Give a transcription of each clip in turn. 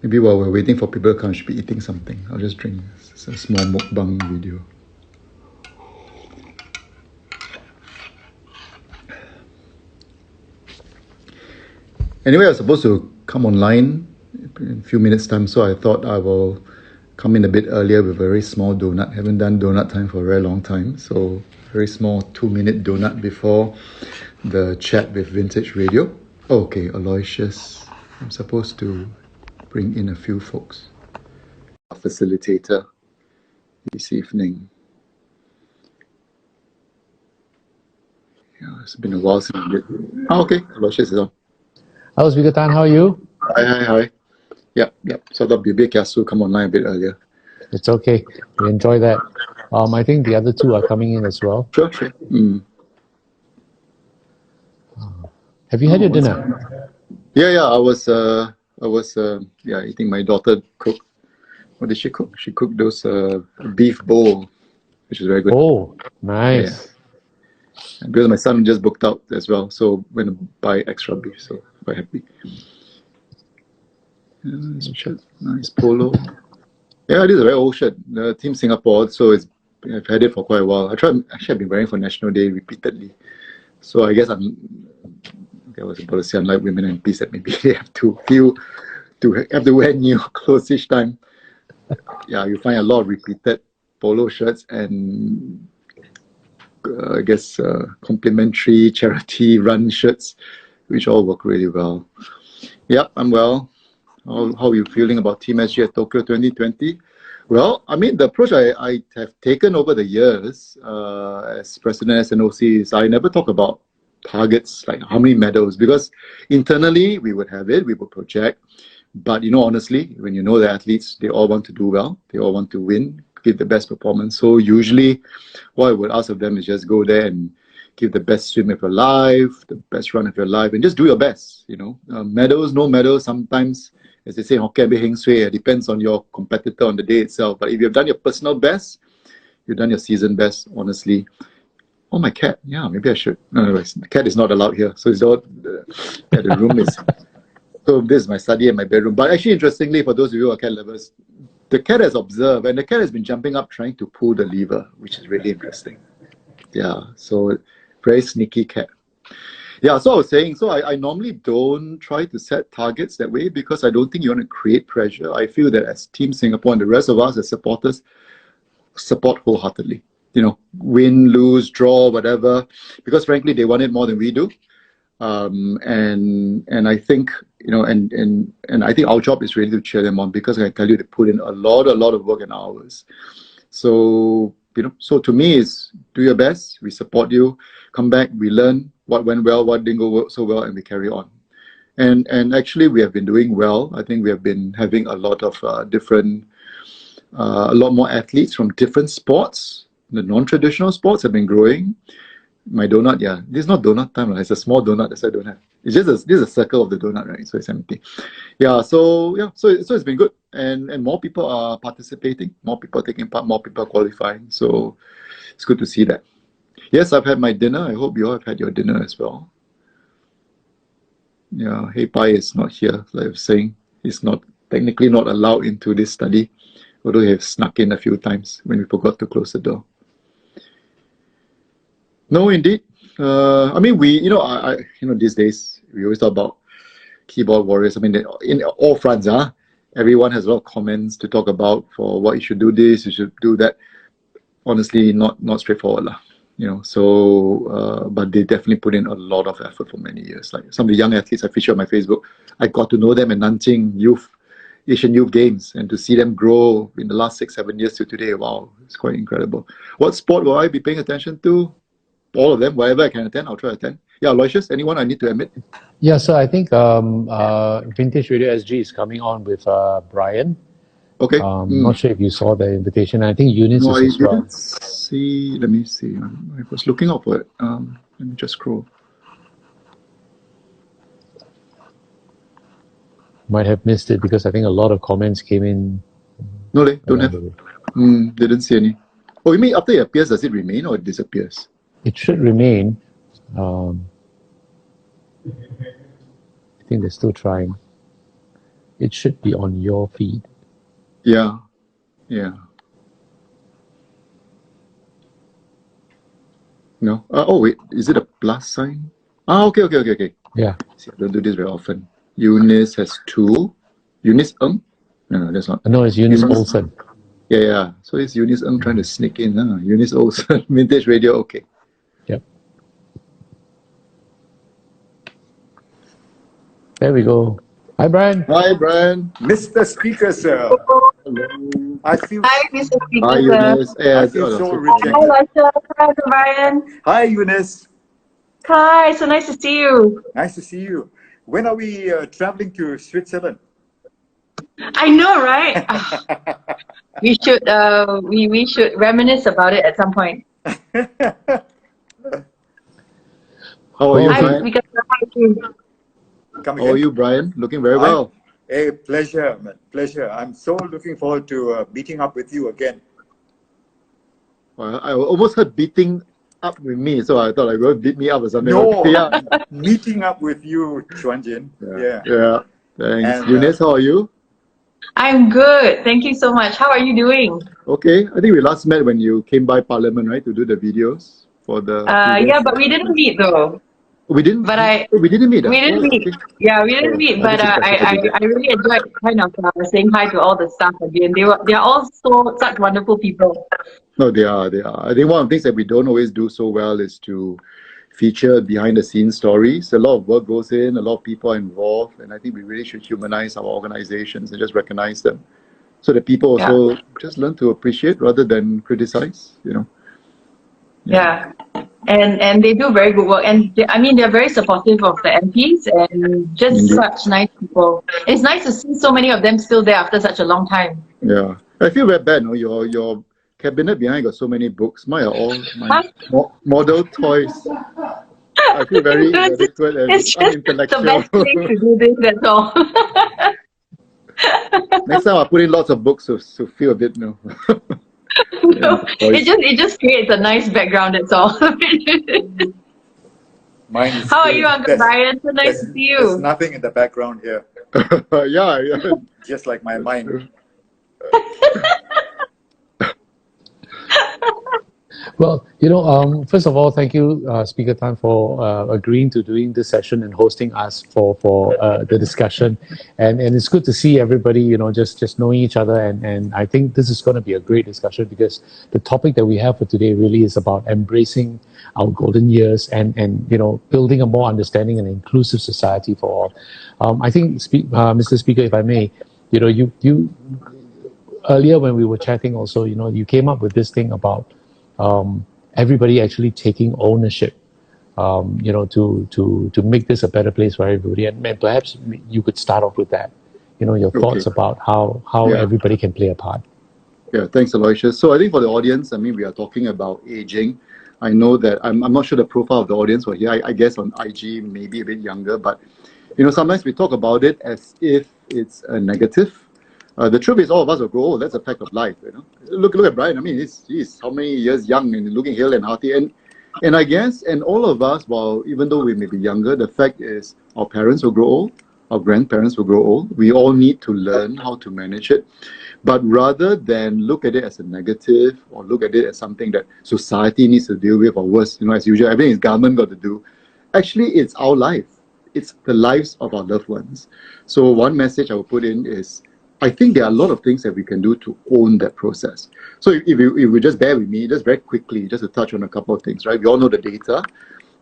Maybe while we're waiting for people to come, I should be eating something. I'll just drink. It's a small mukbang video. Anyway, I was supposed to come online in a few minutes' time, so I thought I will come in a bit earlier with a very small donut. Haven't done donut time for a very long time, so very small 2-minute donut before the chat with Vintage Radio. Okay, Aloysius. I'm supposed to bring in a few folks. A facilitator this evening. Yeah, it's been a while since we did. Oh, okay, Aloysius is on. Hello, Speaker Tan, how are you? Hi. Yep. So I thought Bibi Kiasu come online a bit earlier. It's okay. We enjoy that. I think the other two are coming in as well. Sure. Have you had your dinner? Yeah. I was eating. My daughter cooked. What did she cook? She cooked those beef bowl, which is very good. Oh, nice. Yeah. Because my son just booked out as well, so went to buy extra beef. So quite happy. Nice shirt, nice polo. Yeah, it is a very old shirt. The Team Singapore, so I've had it for quite a while. I've been wearing for National Day repeatedly. So I guess I was about to say, unlike women and peace, that maybe they have to wear new clothes each time. Yeah, you find a lot of repeated polo shirts and I guess complimentary charity run shirts, which all work really well. Yep, I'm well. How are you feeling about Team SG at Tokyo 2020? Well, I mean, the approach I have taken over the years as president of SNOC is I never talk about targets, like how many medals, because internally we would have it, we would project. But, honestly, when you know the athletes, they all want to do well. They all want to win, give the best performance. So usually what I would ask of them is just go there and give the best swim of your life, the best run of your life, and just do your best, Medals, no medals, sometimes, as they say, Hokkien heng sui, it depends on your competitor on the day itself. But if you've done your personal best, you've done your season best, honestly. Oh, my cat. Yeah, maybe I should. No, anyways, the cat is not allowed here. So it's not, the room is... So this is my study and my bedroom. But actually, interestingly, for those of you who are cat lovers, the cat has observed, and the cat has been jumping up trying to pull the lever, which is really interesting. Yeah, so very sneaky cat. Yeah, so I was saying, I normally don't try to set targets that way because I don't think you want to create pressure. I feel that as Team Singapore and the rest of us as supporters, support wholeheartedly. Win, lose, draw, whatever, because frankly, they want it more than we do. And I think, and I think our job is really to cheer them on because I can tell you they put in a lot of work and hours. So, so to me is do your best. We support you. Come back. We learn what went well, what didn't go so well, and we carry on. And actually, we have been doing well. I think we have been having a lot of a lot more athletes from different sports. The non-traditional sports have been growing. My donut, yeah. This is not donut time. It's a small donut. That's why I don't have. It's just this is a circle of the donut, right? So it's empty. Yeah. So it's been good, and more people are participating. More people are taking part. More people are qualifying. So it's good to see that. Yes, I've had my dinner. I hope you all have had your dinner as well. Yeah. Hey Pai is not here. Like I was saying, he's not technically not allowed into this study, although he has snuck in a few times when we forgot to close the door. No, indeed. I mean, these days we always talk about keyboard warriors. I mean, in all fronts, everyone has a lot of comments to talk about for what you should do this, you should do that. Honestly, not straightforward, So, but they definitely put in a lot of effort for many years. Like some of the young athletes I feature on my Facebook, I got to know them in Nanjing Asian Youth Games, and to see them grow in the last 6-7 years to today, wow, it's quite incredible. What sport will I be paying attention to? All of them, wherever I can attend, I'll try to attend. Yeah, Aloysius, anyone I need to admit? Yeah, so I think Vintage Radio SG is coming on with Brian. Okay. Not sure if you saw the invitation. I think Eunice is as well. Didn't see. Let me see. I was looking out for it. Let me just scroll. Might have missed it because I think a lot of comments came in. No, they don't have. Didn't see any. Oh, you mean after it appears, does it remain or it disappears? It should remain. I think they're still trying. it should be on your feed. Yeah. Yeah. No. Oh wait, is it a plus sign? Okay. Yeah. See, I don't do this very often. Eunice has 2. Eunice Ng? No, that's not. No, it's Eunice Olsen. Yeah. So it's Eunice Ng trying to sneak in. Eunice Olsen, Vintage Radio. Okay. Yep. There we go. Hi, Brian. Hi, Brian. Mr. Speaker, sir. Hello. I feel Hi, Mr. Speaker. Hi, Eunice. I feel so Hi, rejected. Lasha. Hi, Brian. Hi, Eunice. Hi, so nice to see you. Nice to see you. When are we traveling to Switzerland? I know, right? We should we should reminisce about it at some point. How are you, Hi, Brian? Because hi to Come How are again? you, Brian? Looking very well. Hey, pleasure, man. Pleasure. I'm so looking forward to meeting up with you again. Well, I almost heard beating up with me, so I thought like, going to beat me up or something. No, Yeah. meeting up with you, Chuan Jin. Yeah. Yeah. Thanks. And, Eunice, how are you? I'm good. Thank you so much. How are you doing? Okay. I think we last met when you came by Parliament, right, to do the videos for the. Yeah, but we didn't meet though. We didn't. But we didn't meet. We didn't meet. Okay. Yeah, we didn't Oh, meet. I But guess it's I really enjoyed kind of saying hi to all the staff again. They're all such wonderful people. No, they are. I think one of the things that we don't always do so well is to feature behind the scenes stories. A lot of work goes in, a lot of people are involved, and I think we really should humanize our organizations and just recognize them, so that people also just learn to appreciate rather than criticize. Yeah. And they do very good work, and they're very supportive of the MPs and just Indeed. such nice people. It's nice to see so many of them still there after such a long time. Yeah, I feel very bad. No, your cabinet behind got so many books. Mine are all my model toys. I feel very inadequate and It's just the unintellectual. best thing to do this, that's all. Next time I'll put in lots of books to feel a bit, no. No, it just creates a nice background, that's all. Mine is How are still- you, Uncle there's- Brian? So nice to see There's you. nothing in the background here, yeah. just like my mind. Well, first of all, thank you, Speaker Tan, for agreeing to doing this session and hosting us for the discussion. And it's good to see everybody, just knowing each other. And I think this is going to be a great discussion because the topic that we have for today really is about embracing our golden years and building a more understanding and inclusive society for all. I think, Mr. Speaker, if I may, you earlier when we were chatting also, you came up with this thing about everybody actually taking ownership, to make this a better place for everybody. And perhaps you could start off with that, your thoughts about how everybody can play a part. Yeah, thanks, Aloysius. So I think for the audience, we are talking about aging. I know that I'm not sure the profile of the audience for here. I guess on IG maybe a bit younger, but sometimes we talk about it as if it's a negative. The truth is, all of us will grow old. That's a fact of life. Look at Brian. He's how many years young and looking hale and hearty. And I guess, and all of us, even though we may be younger, the fact is our parents will grow old, our grandparents will grow old. We all need to learn how to manage it. But rather than look at it as a negative or look at it as something that society needs to deal with, or worse, as usual, everything is government got to do. Actually, it's our life. It's the lives of our loved ones. So one message I will put in is, I think there are a lot of things that we can do to own that process. So if you just bear with me, just very quickly, just to touch on a couple of things, right? We all know the data.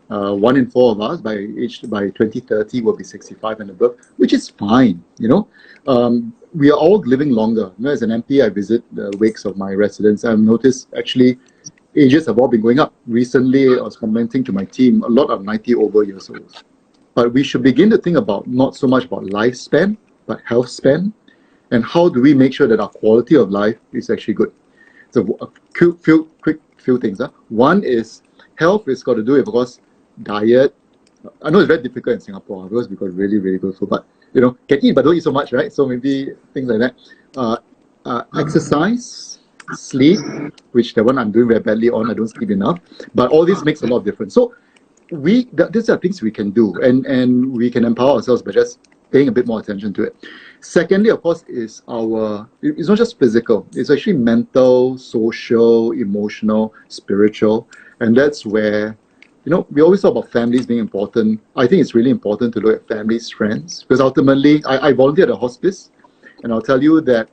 1 in 4 of us by 2030 will be 65 and above, which is fine. We are all living longer. As an MP, I visit the wakes of my residents. I've noticed actually ages have all been going up. Recently, I was commenting to my team, a lot of 90 over years old. But we should begin to think about not so much about lifespan, but health span. And how do we make sure that our quality of life is actually good? So a few things. One is health is got to do with, of course, diet. I know it's very difficult in Singapore because we've got really, really good food. But, can eat but don't eat so much, right? So maybe things like that. Exercise, sleep, which the one I'm doing very badly on, I don't sleep enough. But all this makes a lot of difference. So these are things we can do. And we can empower ourselves by just paying a bit more attention to it. Secondly, of course, is it's not just physical, it's actually mental, social, emotional, spiritual. And that's where, we always talk about families being important. I think it's really important to look at families, friends, because ultimately, I volunteer at a hospice, and I'll tell you that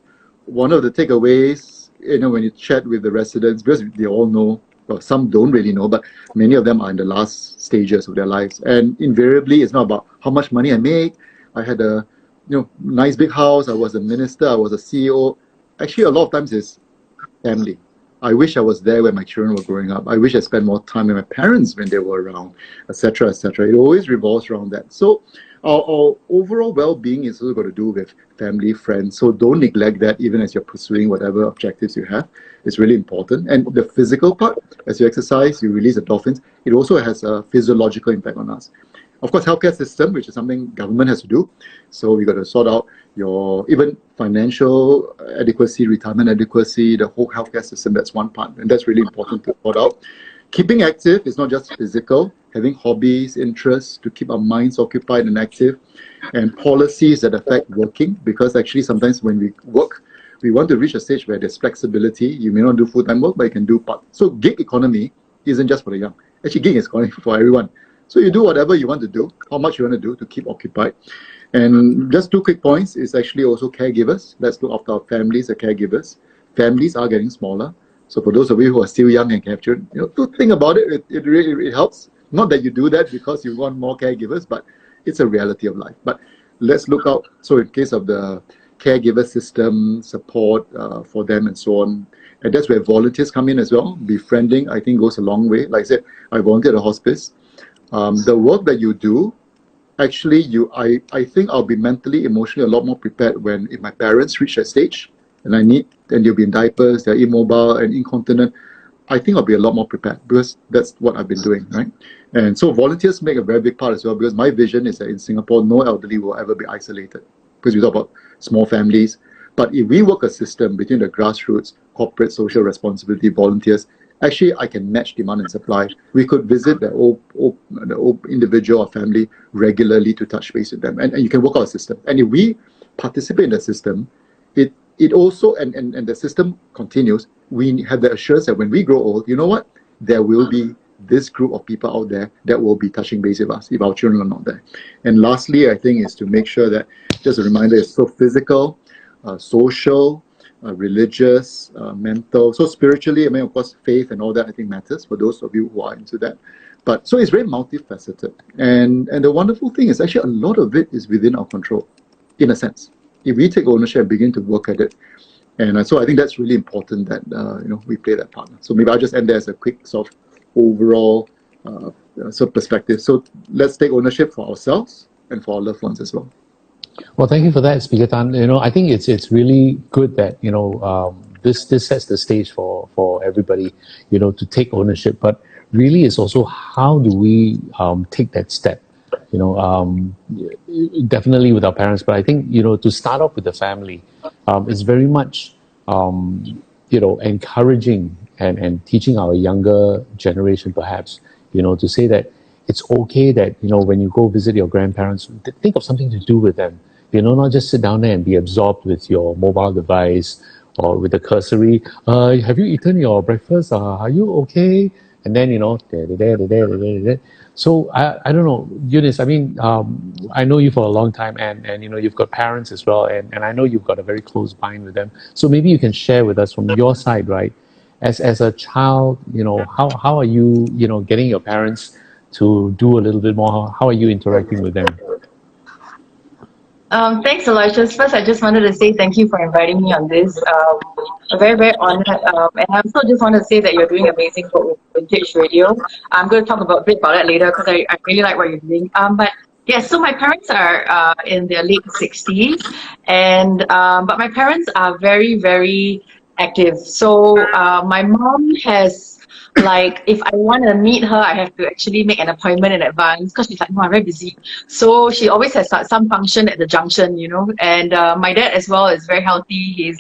one of the takeaways, when you chat with the residents, because they all know, well, some don't really know, but many of them are in the last stages of their lives. And invariably, it's not about how much money I make. I had a nice big house. I was a minister. I was a CEO. Actually, a lot of times it's family. I wish I was there when my children were growing up. I wish I spent more time with my parents when they were around, etc., etc. It always revolves around that. So our overall well-being is also got to do with family, friends. So don't neglect that even as you're pursuing whatever objectives you have. It's really important. And the physical part, as you exercise, you release endorphins, it also has a physiological impact on us. Of course, healthcare system, which is something government has to do. So we got to sort out your even financial adequacy, retirement adequacy, the whole healthcare system. That's one part, and that's really important to sort out. Keeping active is not just physical, having hobbies, interests to keep our minds occupied and active, and policies that affect working, because actually sometimes when we work, we want to reach a stage where there's flexibility. You may not do full-time work, but you can do part. So gig economy isn't just for the young. Actually, gig economy for everyone. So you do whatever you want to do, how much you want to do to keep occupied. And just 2 quick points is actually also caregivers. Let's look after our families, the caregivers. Families are getting smaller. So for those of you who are still young and can have children, to think about it, it really helps. Not that you do that because you want more caregivers, but it's a reality of life. But let's look out. So in case of the caregiver system, support for them and so on. And that's where volunteers come in as well. Befriending, I think, goes a long way. Like I said, I volunteer at a hospice. The work that you do, actually, I think I'll be mentally, emotionally a lot more prepared if my parents reach that stage and they'll be in diapers, they're immobile and incontinent. I think I'll be a lot more prepared because that's what I've been doing, right? And so volunteers make a very big part as well, because my vision is that in Singapore, no elderly will ever be isolated, because we talk about small families. But if we work a system between the grassroots, corporate social responsibility, volunteers, actually, I can match demand and supply. We could visit the old individual or family regularly to touch base with them, and you can work out a system. And if we participate in the system, it also, and the system continues, we have the assurance that when we grow old, you know what? There will be this group of people out there that will be touching base with us if our children are not there. And lastly, I think is to make sure that, just a reminder, it's so physical, social, religious, mental. So spiritually, I mean, of course, faith and all that, I think matters for those of you who are into that. But so it's very multifaceted. And the wonderful thing is actually a lot of it is within our control, in a sense. If we take ownership and begin to work at it. And so I think that's really important that, we play that part. So maybe I'll just end there as a quick sort of overall perspective. So let's take ownership for ourselves and for our loved ones as well. Well, thank you for that, Speaker Tan. I think it's really good that this sets the stage for everybody, to take ownership. But really, it's also how do we take that step? Definitely with our parents, but I think to start off with the family, it's very much encouraging and teaching our younger generation, perhaps, to say that it's okay that, when you go visit your grandparents, think of something to do with them. Not just sit down there and be absorbed with your mobile device or with the cursory. Have you eaten your breakfast? Are you okay? And then, So I don't know, Eunice, I mean, I know you for a long time and you've got parents as well. And I know you've got a very close bind with them. So maybe you can share with us from your side, right? As a child, how are you, getting your parents to do a little bit more? How are you interacting with them? Thanks, Aloysius. First, I just wanted to say thank you for inviting me on this. I'm very, very honored. And I also just want to say that you're doing amazing work with Vintage Radio. I'm going to talk a bit about that later because I really like what you're doing. But yes, so my parents are in their late 60s, but my parents are very, very active. So my mom has like if I want to meet her, I have to actually make an appointment in advance because she's like, no, I'm very busy. So she always has some function at the junction, you know. And my dad as well is very healthy.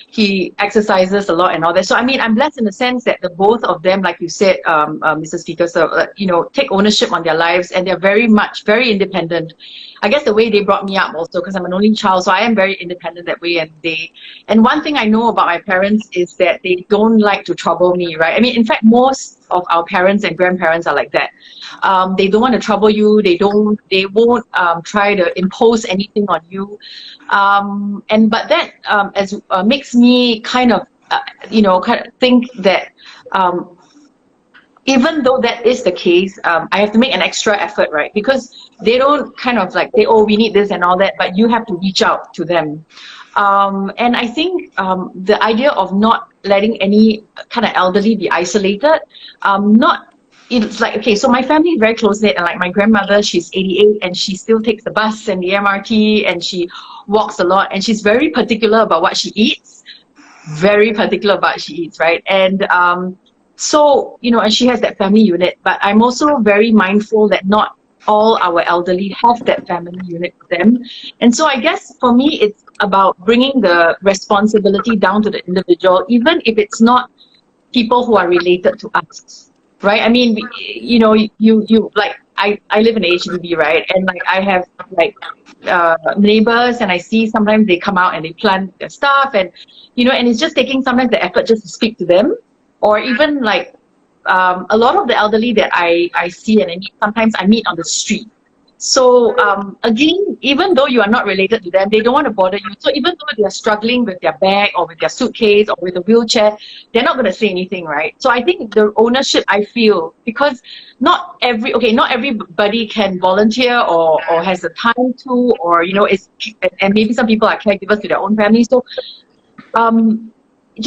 He exercises a lot and all that. So I mean, I'm blessed in the sense that the both of them, like you said, Mr. Speaker, so you know, take ownership on their lives, and they're very independent. I guess the way they brought me up also, because I'm an only child, so I am very independent that way. And one thing I know about my parents is that they don't like to trouble me, right? I mean, in fact, most of our parents and grandparents are like that. They don't want to trouble you. They won't try to impose anything on you. But that makes me kind of think that even though that is the case, I have to make an extra effort, right? Because they don't kind of like say, oh, we need this and all that, but you have to reach out to them. And I think the idea of not letting any kind of elderly be isolated, it's like, okay, so my family is very close-knit, and like my grandmother, she's 88 and she still takes the bus and the MRT and she walks a lot, and she's very particular about what she eats, right? And so, you know, and she has that family unit, but I'm also very mindful that not all our elderly have that family unit with them. And so I guess for me, it's about bringing the responsibility down to the individual, even if it's not people who are related to us, right? I mean, you know, you like, I live in HDB, right? And like I have like neighbors, and I see sometimes they come out and they plant their stuff, and you know, and it's just taking sometimes the effort just to speak to them. Or even like a lot of the elderly that I see and I meet, sometimes I meet on the street. So again, even though you are not related to them, they don't want to bother you. So even though they are struggling with their bag or with their suitcase or with a wheelchair, they're not going to say anything, right? So I think the ownership, I feel, because not everybody can volunteer or has the time to, or you know, and maybe some people are caregivers to their own family. So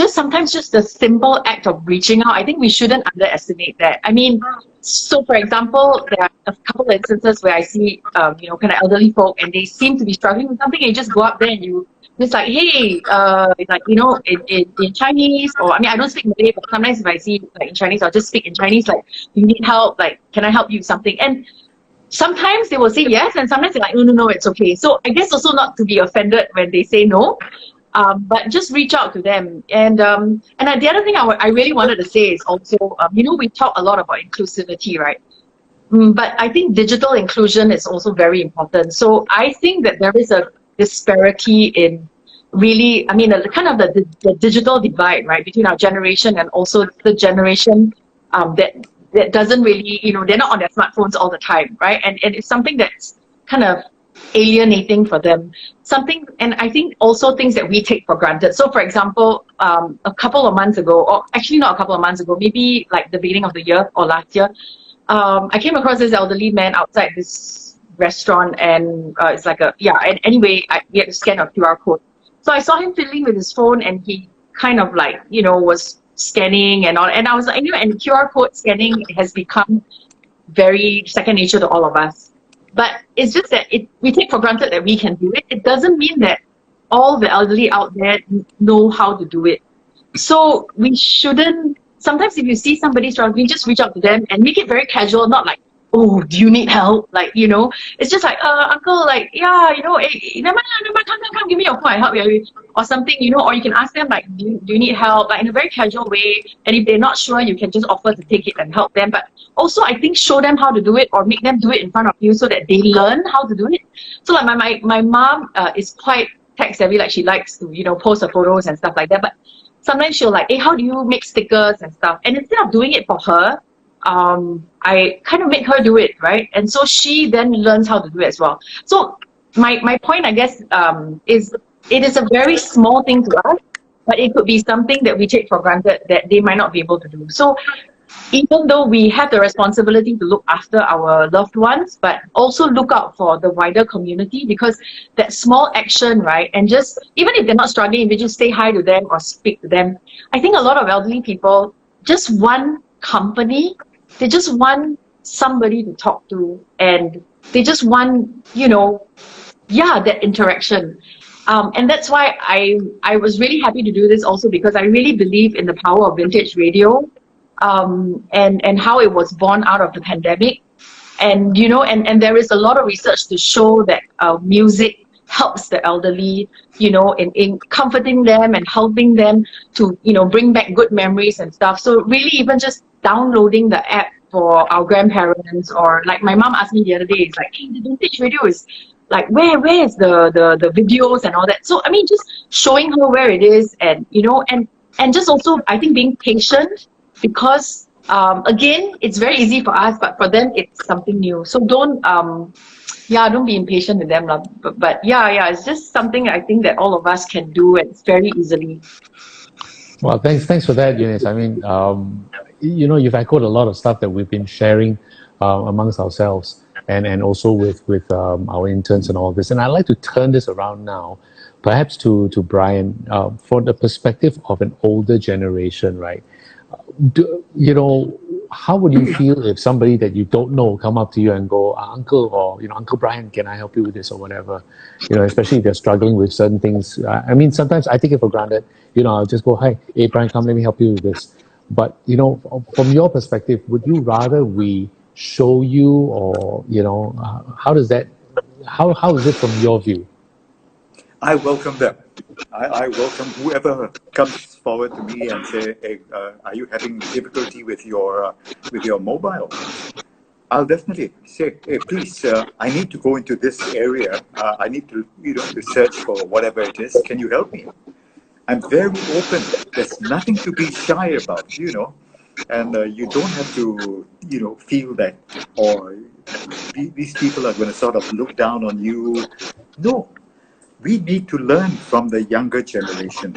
sometimes the simple act of reaching out, I think we shouldn't underestimate that. I mean, so for example, there are a couple of instances where I see, you know, kind of elderly folk, and they seem to be struggling with something, and you just go up there and you just like, hey, like, you know, in Chinese, or I mean, I don't speak Malay, but sometimes if I see like in Chinese, I'll just speak in Chinese, like, you need help, like, can I help you with something? And sometimes they will say yes, and sometimes they're like, no, it's okay. So I guess also not to be offended when they say no. But just reach out to them. And the other thing I really wanted to say is also, you know, we talk a lot about inclusivity, right? But I think digital inclusion is also very important. So I think that there is a disparity in really, I mean, the digital divide, right, between our generation and also the generation that doesn't really, you know, they're not on their smartphones all the time, right? And it's something that's kind of alienating for them, and I think also things that we take for granted. So for example, a couple of months ago, or actually not a couple of months ago, maybe like the beginning of the year or last year, I came across this elderly man outside this restaurant, and it's like and anyway, we had to scan a QR code. So I saw him fiddling with his phone, and he kind of like, you know, was scanning and all, and I was like, anyway, and QR code scanning has become very second nature to all of us. But it's just that we take for granted that we can do it. It doesn't mean that all the elderly out there know how to do it. So we shouldn't, sometimes if you see somebody struggling, just reach out to them and make it very casual, not like, oh, do you need help? Like, you know, it's just like, uncle, like, yeah, you know, hey, never mind, come, give me your phone, I help you, or something, you know, or you can ask them, like, do you need help? Like, in a very casual way. And if they're not sure, you can just offer to take it and help them. But also, I think, show them how to do it, or make them do it in front of you so that they learn how to do it. So like my mom is quite tech savvy, like she likes to, you know, post her photos and stuff like that. But sometimes she'll like, hey, how do you make stickers and stuff? And instead of doing it for her, I kind of make her do it, right? And so she then learns how to do it as well. So my point, I guess, is it is a very small thing to us, but it could be something that we take for granted that they might not be able to do. So even though we have the responsibility to look after our loved ones, but also look out for the wider community, because that small action, right, and just, even if they're not struggling, if you just say hi to them or speak to them, I think a lot of elderly people just want company. They just want somebody to talk to, and they just want, you know, that interaction. And that's why I was really happy to do this also, because I really believe in the power of vintage radio. and how it was born out of the pandemic. And and there is a lot of research to show that music helps the elderly, in comforting them and helping them to, bring back good memories and stuff. So really, even just downloading the app for our grandparents, or like my mom asked me the other day, it's like, hey, the vintage radio is like, where is the videos and all that. So I mean, just showing her where it is, and and just also, I think, being patient, because again, it's very easy for us, but for them it's something new. So don't be impatient with them, but it's just something I think that all of us can do, and it's very easily. Well, thanks for that, Eunice. I mean, you've echoed a lot of stuff that we've been sharing amongst ourselves, and also with our interns and all this. And I'd like to turn this around now, perhaps to Brian, for the perspective of an older generation, right? How would you feel if somebody that you don't know come up to you and go, Uncle, or Uncle Brian, can I help you with this or whatever? Especially if they're struggling with certain things. I mean, sometimes I take it for granted. I'll just go, hey, Brian, come, let me help you with this. But from your perspective, would you rather we show you, or how does that? How is it from your view? I welcome them. I welcome whoever comes forward to me and say, hey, are you having difficulty with your mobile? I'll definitely say, hey, please, I need to go into this area. I need to, to search for whatever it is. Can you help me? I'm very open. There's nothing to be shy about, and you don't have to, feel that, or these people are going to sort of look down on you. No. We need to learn from the younger generation,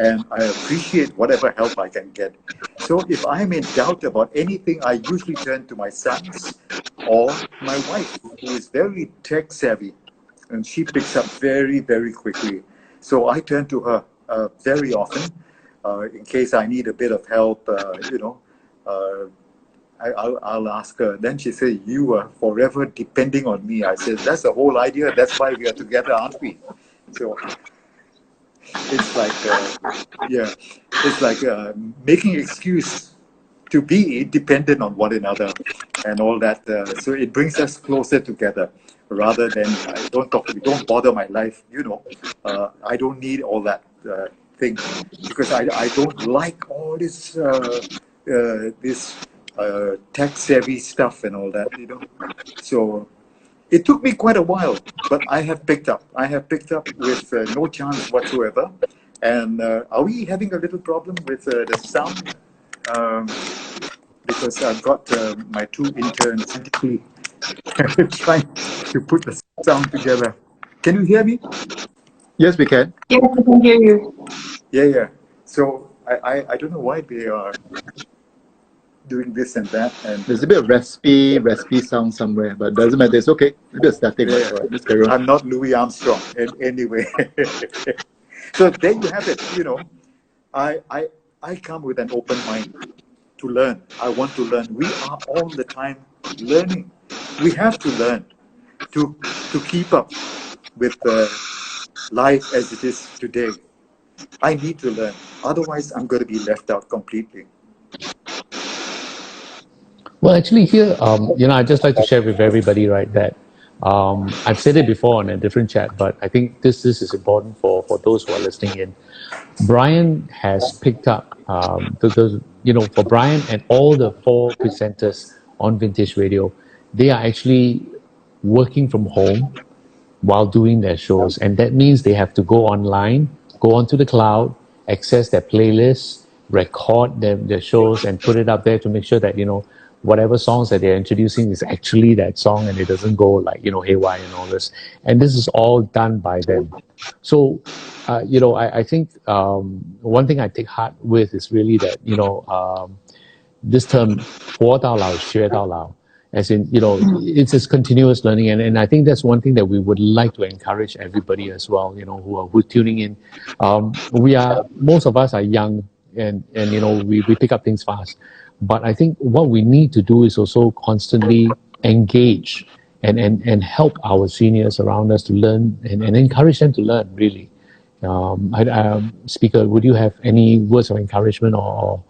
and I appreciate whatever help I can get. So if I'm in doubt about anything, I usually turn to my sons or my wife, who is very tech savvy, and she picks up very, very quickly. So I turn to her very often in case I need a bit of help. I'll ask her. Then she says, you are forever depending on me. I said, that's the whole idea. That's why we are together, aren't we? So it's like, making excuse to be dependent on one another and all that. So it brings us closer together, rather than don't bother my life. I don't need all that thing, because I don't like all this tech savvy stuff and all that, So it took me quite a while, but I have picked up. With no chance whatsoever. And are we having a little problem with the sound? Because I've got my two interns trying to put the sound together. Can you hear me? Yes, we can. Yes, I can hear you. Yeah. So I don't know why they are doing this and that, and There's a bit of raspy sound somewhere, but doesn't matter. It's okay. A bit of static. Yeah. Right? Just carry on. I'm not Louis Armstrong anyway. So there you have it. I come with an open mind to learn. I want to learn. We are all the time learning. We have to learn to keep up with life as it is today. I need to learn. Otherwise, I'm going to be left out completely. Well, actually here, I'd just like to share with everybody, right, that I've said it before on a different chat, but I think this is important for those who are listening in. Brian has picked up, for Brian and all the 4 presenters on Vintage Radio, they are actually working from home while doing their shows. And that means they have to go online, go onto the cloud, access their playlists, record their shows, and put it up there to make sure that, whatever songs that they're introducing is actually that song, and it doesn't go like, haywire and all this. And this is all done by them. So, I think one thing I take heart with is really that, this term, 活到老学到老, as in, it's this continuous learning. And I think that's one thing that we would like to encourage everybody as well, who are tuning in. Most of us are young, and we pick up things fast. But I think what we need to do is also constantly engage and help our seniors around us to learn and encourage them to learn, really. Speaker, would you have any words of encouragement or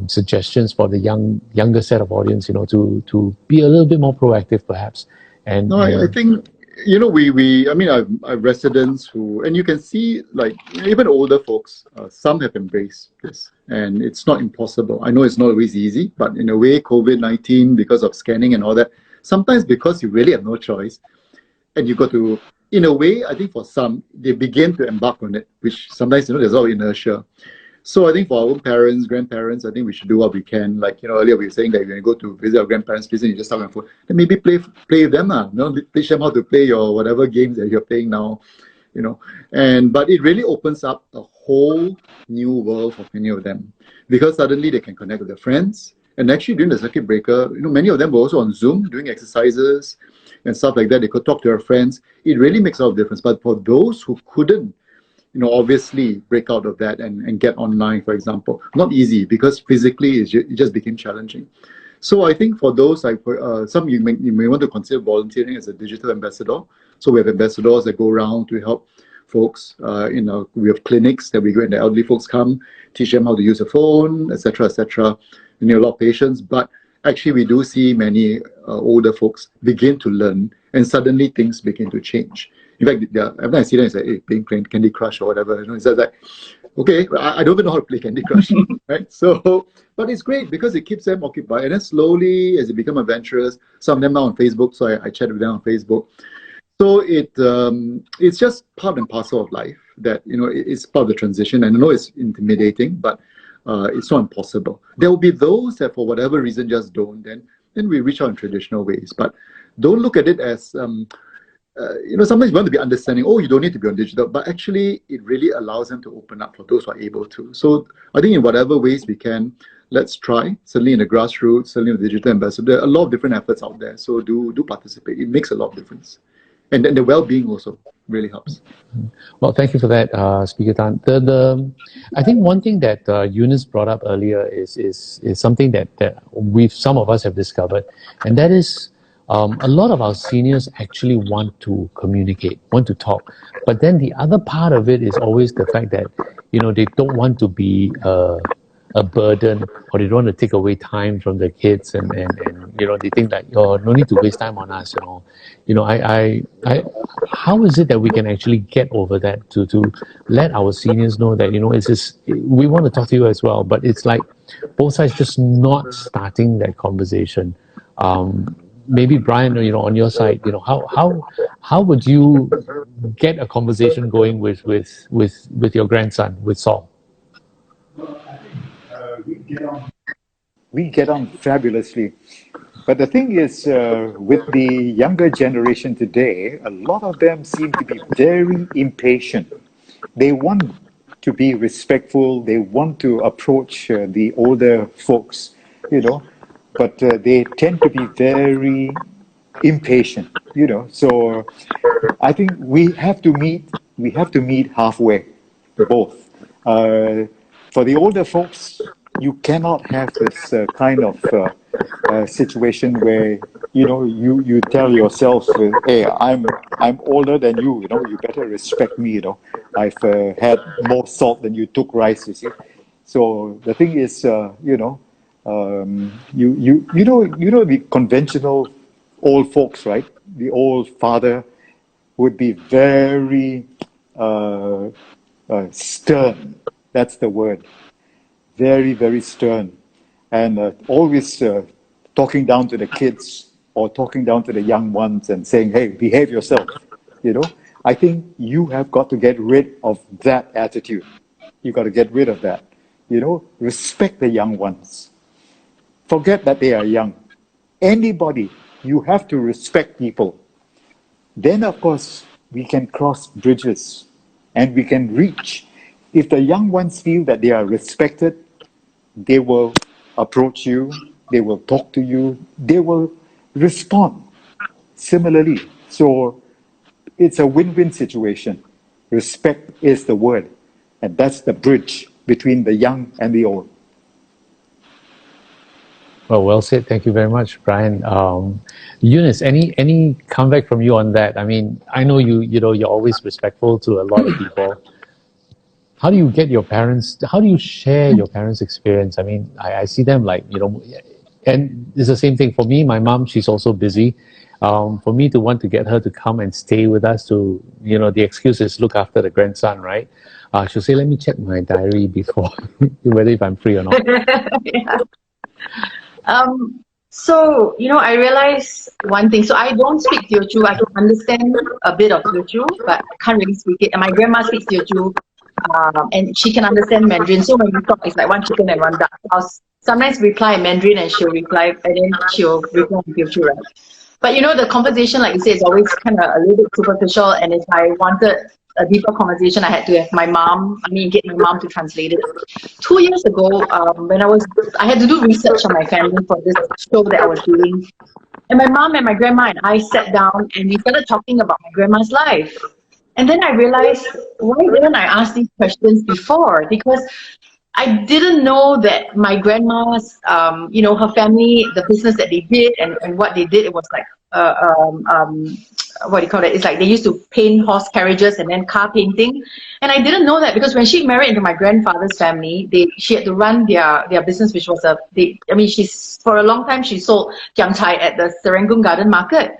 suggestions for the younger set of audience, to be a little bit more proactive, perhaps. And No, I think, I've residents who, and you can see, like, even older folks, some have embraced this, and it's not impossible. I know it's not always easy, but in a way, COVID-19, because of scanning and all that, sometimes because you really have no choice, and you got to, in a way, I think for some, they begin to embark on it, which sometimes, there's a lot of inertia. So I think for our own parents, grandparents, I think we should do what we can. Like, earlier we were saying that when you go to visit our grandparents' place and you just talk on phone, then maybe play with them, teach them how to play your whatever games that you're playing now, but it really opens up a whole new world for many of them, because suddenly they can connect with their friends. And actually during the circuit breaker, many of them were also on Zoom doing exercises and stuff like that. They could talk to their friends. It really makes a lot of difference. But for those who couldn't, obviously break out of that and get online, for example, not easy, because physically it just became challenging. So I think for those, like some you may want to consider volunteering as a digital ambassador. So we have ambassadors that go around to help folks. We have clinics that we go, and the elderly folks come, teach them how to use a phone, etc., etc. We need a lot of patience, but actually we do see many older folks begin to learn, and suddenly things begin to change. In fact, every time I see them, it's like, hey, playing Candy Crush or whatever. It's just like, okay, I don't even know how to play Candy Crush, right? So, but it's great because it keeps them occupied. And then slowly, as they become adventurous, some of them are on Facebook, so I chat with them on Facebook. So it's just part and parcel of life that, it's part of the transition. And I know it's intimidating, but it's not impossible. There will be those that for whatever reason just don't, then we reach out in traditional ways. But don't look at it as... sometimes you want to be understanding, you don't need to be on digital, but actually it really allows them to open up for those who are able to. So I think in whatever ways we can, let's try, certainly in the grassroots, certainly in the digital ambassador, there are a lot of different efforts out there. So do participate. It makes a lot of difference. And then the well-being also really helps. Well, thank you for that, Speaker Tan. I think one thing that Eunice brought up earlier is something that some of us have discovered, and that is a lot of our seniors actually want to communicate, want to talk. But then the other part of it is always the fact that, they don't want to be a burden, or they don't want to take away time from the kids, and they think that, no need to waste time on us, how is it that we can actually get over that, to let our seniors know that, it's just, we want to talk to you as well, but it's like both sides just not starting that conversation. Maybe Brian, on your side, how would you get a conversation going with your grandson, with Saul? We get on fabulously. But the thing is, with the younger generation today, a lot of them seem to be very impatient. They want to be respectful. They want to approach the older folks, but they tend to be very impatient, So I think we have to meet halfway, both. For the older folks, you cannot have this kind of situation where you tell yourself, hey, I'm older than you, you better respect me, I've had more salt than you took rice, you see. So the thing is, the conventional old folks, right? The old father would be very stern. That's the word. Very, very stern. And always talking down to the kids or talking down to the young ones and saying, hey, behave yourself. I think you have got to get rid of that attitude. You got to get rid of that. Respect the young ones. Forget that they are young. Anybody, you have to respect people. Then, of course, we can cross bridges and we can reach. If the young ones feel that they are respected, they will approach you, they will talk to you, they will respond similarly. So it's a win-win situation. Respect is the word, and that's the bridge between the young and the old. Well said. Thank you very much, Brian. Eunice, any comeback from you on that? I mean, I know you're always respectful to a lot of people. how do you get your parents, how do you share your parents' experience? I mean, I see them like, you know, and it's the same thing for me. My mom, she's also busy. For me to want to get her to come and stay with us to, you know, the excuse is look after the grandson, right? She'll say, let me check my diary before, whether if I'm free or not. Yeah. So, you know, I realized one thing. So I don't speak Teochew. I can understand a bit of Teochew, but I can't really speak it. And my grandma speaks Teochew, and she can understand Mandarin. So when we talk, it's like one chicken and one duck. I'll sometimes reply in Mandarin and she'll reply, and then she'll reply in Teochew, right? But you know, the conversation, like you say, is always kind of a little bit superficial. And if I wanted a deeper conversation, I had to have my mom, get my mom to translate it. 2 years ago, when I had to do research on my family for this show that I was doing. And my mom and my grandma and I sat down and we started talking about my grandma's life. And then I realized, why didn't I ask these questions before? Because I didn't know that my grandma's, her family, the business that they did and what they did, it was like, what do you call it? It's like they used to paint horse carriages and then car painting. And I didn't know that because when she married into my grandfather's family, she had to run their business, which was for a long time, she sold Kiang Chai at the Serangoon Garden Market.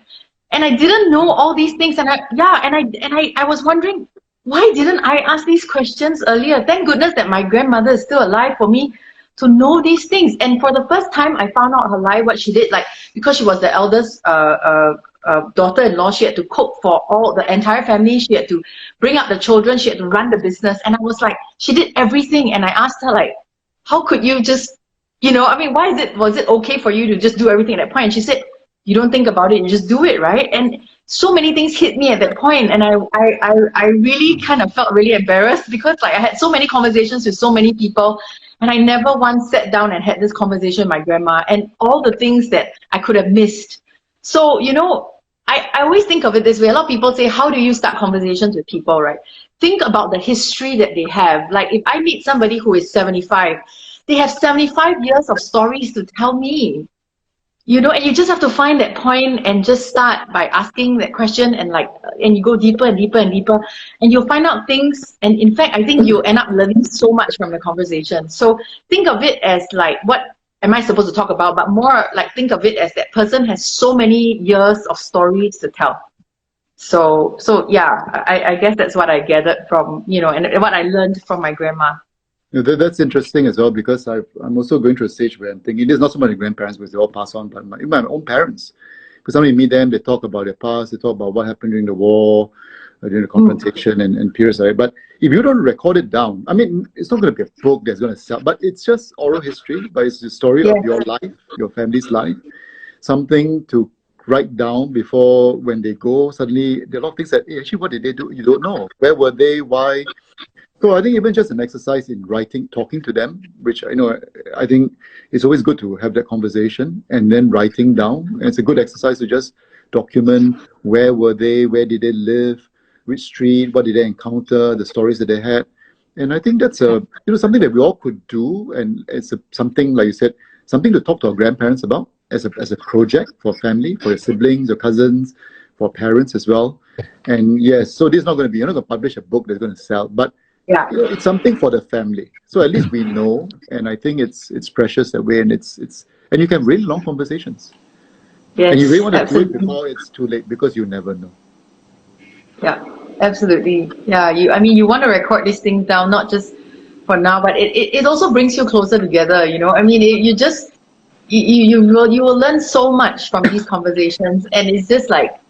And I didn't know all these things. And I was wondering, why didn't I ask these questions earlier? Thank goodness that my grandmother is still alive for me to know these things. And for the first time, I found out her life, what she did, like, because she was the eldest daughter-in-law, she had to cook for the entire family. She had to bring up the children. She had to run the business. And I was like, she did everything. And I asked her, like, how could you just, was it okay for you to just do everything at that point? And she said, you don't think about it, you just do it, right? And so many things hit me at that point, and I really kind of felt really embarrassed because like I had so many conversations with so many people, and I never once sat down and had this conversation with my grandma, and all the things that I could have missed. So, I always think of it this way. A lot of people say, how do you start conversations with people, right? Think about the history that they have. Like if I meet somebody who is 75, they have 75 years of stories to tell me. And you just have to find that point and just start by asking that question and you go deeper and deeper and deeper and you'll find out things. And in fact, I think you'll end up learning so much from the conversation. So think of it as like, what am I supposed to talk about? But more like think of it as that person has so many years of stories to tell. So yeah, I guess that's what I gathered from, and what I learned from my grandma. That's interesting as well, because I'm also going through a stage where I'm thinking, there's not so many grandparents because they all pass on, but my own parents. Because when you meet them, they talk about their past, they talk about what happened during the war, during the confrontation and periods like that. But if you don't record it down, it's not going to be a book that's going to sell, but it's just oral history, but it's the story of your life, your family's life, something to write down before when they go. Suddenly, there are a lot of things that, hey, actually, what did they do? You don't know. Where were they? Why? So I think even just an exercise in writing, talking to them, which I think it's always good to have that conversation and then writing down. And it's a good exercise to just document where were they, where did they live, which street, what did they encounter, the stories that they had. And I think that's something that we all could do, and it's something, like you said, something to talk to our grandparents about as a project for family, for your siblings, your cousins, for parents as well. And yes, so this is not going to be, you're not going to publish a book that's going to sell, but yeah, it's something for the family. So at least we know, and I think it's precious that way, and and you can have really long conversations. Yes, and you really want to absolutely. do it before it's too late, because you never know. Yeah, absolutely. Yeah, you want to record these things down, not just for now, but it also brings you closer together. You will learn so much from these conversations, and it's just like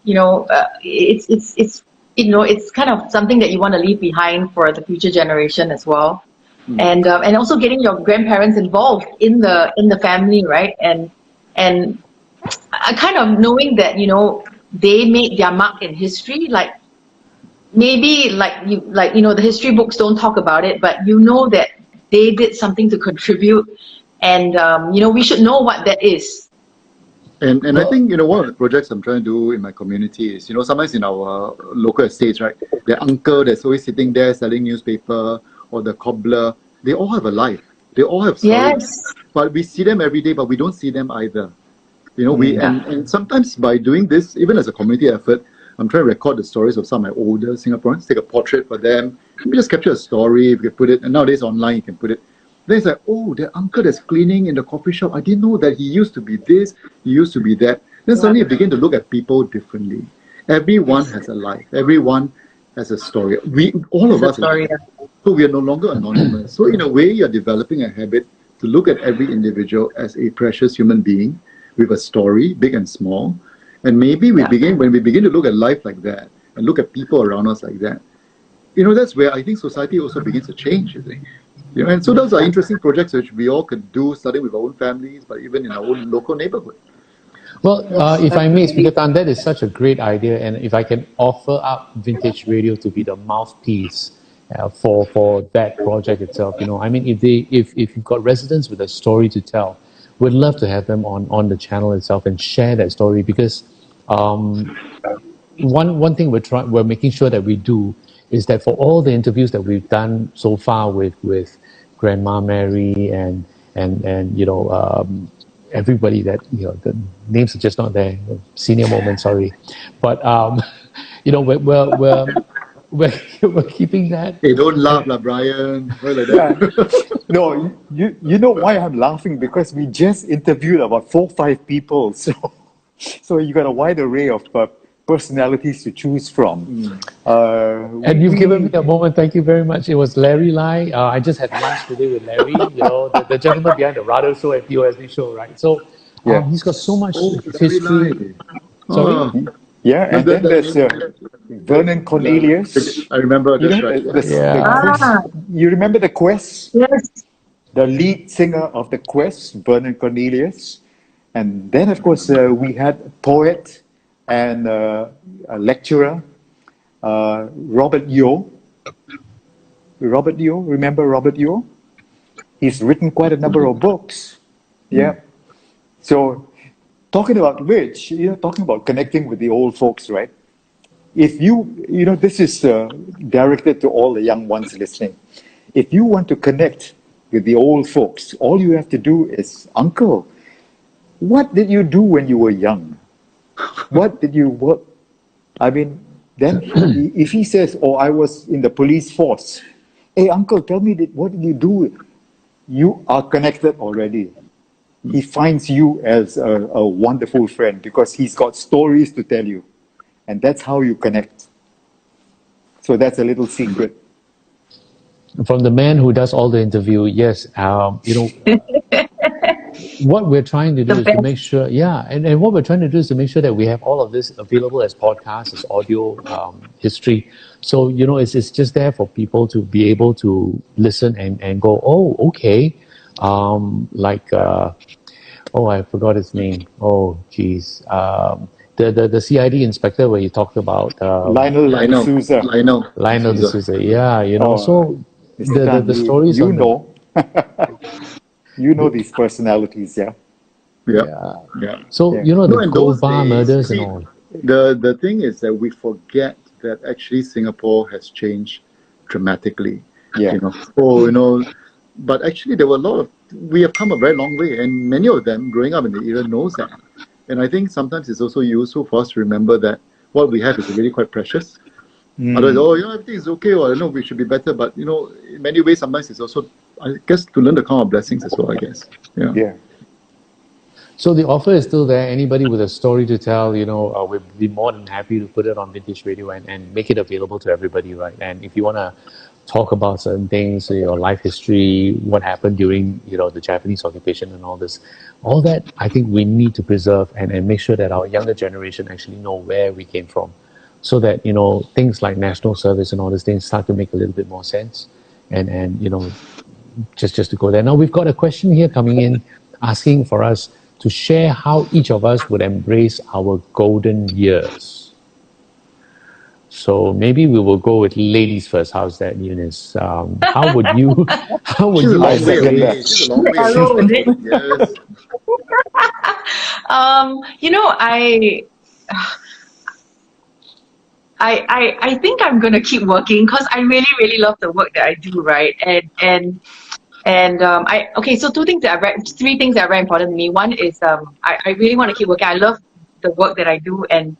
it's kind of something that you want to leave behind for the future generation as well. And also getting your grandparents involved in the family, right? And kind of knowing that they made their mark in history. Like maybe the history books don't talk about it, but that they did something to contribute, and we should know what that is. And I think, one of the projects I'm trying to do in my community is, sometimes in our local estates, right, the uncle that's always sitting there selling newspaper, or the cobbler, they all have a life. They all have stories. Yes. But we see them every day, but we don't see them either. And sometimes by doing this, even as a community effort, I'm trying to record the stories of some of my older Singaporeans, take a portrait for them, maybe just capture a story, we can put it, and nowadays online you can put it. Then it's like, oh, that uncle that's cleaning in the coffee shop, I didn't know that he used to be this, he used to be that. Then suddenly you begin to look at people differently. Everyone has a life. Everyone has a story. All of us, Story. so we are no longer anonymous. So in a way, you're developing a habit to look at every individual as a precious human being with a story, big and small. And maybe when we begin to look at life like that and look at people around us like that, that's where I think society also begins to change, and so those are interesting projects which we all could do, starting with our own families, but even in our own local neighborhood. Well, if I may, Speaker Tan, that is such a great idea, and if I can offer up Vintage Radio to be the mouthpiece for that project itself, I mean, if you've got residents with a story to tell, we'd love to have them on the channel itself and share that story, because one thing we're making sure that we do is that for all the interviews that we've done so far with Grandma Mary and everybody that the names are just not there. Senior moment, sorry, but we're keeping that. Hey, don't laugh, Brian. Like that. No, you know why I'm laughing? Because we just interviewed about 4 or 5 people, so you got a wide array of personalities to choose from. And you've given me a moment. Thank you very much. It was Larry Lai. I just had lunch today with Larry. The gentleman behind the Rado show and POSB show, right? So he's got so much history. Sorry. Yeah, and then there's Vernon Cornelius. I remember that. You remember the Quest? Yes. The lead singer of the Quest, Vernon Cornelius. And then, of course, we had a poet and a lecturer, Robert Yeo. Robert Yeo, remember Robert Yeo? He's written quite a number of books. Yeah. So, talking about which, talking about connecting with the old folks, right? If this is directed to all the young ones listening. If you want to connect with the old folks, all you have to do is, Uncle, what did you do when you were young? What did you work? I mean, then if he says, oh, I was in the police force. Hey, Uncle, tell me, what did you do? You are connected already. He finds you as a wonderful friend because he's got stories to tell you. And that's how you connect. So that's a little secret. From the man who does all the interview, yes, what we're trying to do is to make sure, and what we're trying to do is to make sure that we have all of this available as podcasts, as audio history. So, it's just there for people to be able to listen and go, oh, okay. I forgot his name. Oh, geez. The CID inspector where you talked about Lionel D'Souza. Lionel D'Souza. Yeah, so the stories you know these personalities, yeah. So the Gold Bar murders and all. The thing is that we forget that actually Singapore has changed dramatically. But actually there were we have come a very long way, and many of them growing up in the era knows that. And I think sometimes it's also useful for us to remember that what we have is really quite precious. Otherwise, everything is okay, or we should be better. But in many ways, sometimes it's also, I guess, to learn to count our blessings as well, I guess. Yeah. So the offer is still there. Anybody with a story to tell, we'd be more than happy to put it on Vintage Radio and make it available to everybody, right? And if you want to talk about certain things, your life history, what happened during, the Japanese occupation and all this, all that I think we need to preserve and make sure that our younger generation actually know where we came from, so that, things like national service and all these things start to make a little bit more sense and just to go there. Now we've got a question here coming in asking for us to share how each of us would embrace our golden years. So maybe we will go with ladies first. How's that, Eunice? How would you like that? It's a long way. Yes. I think I'm gonna keep working because I really, really love the work that I do, right? So three things that are very important to me. One is I really want to keep working. I love the work that I do, and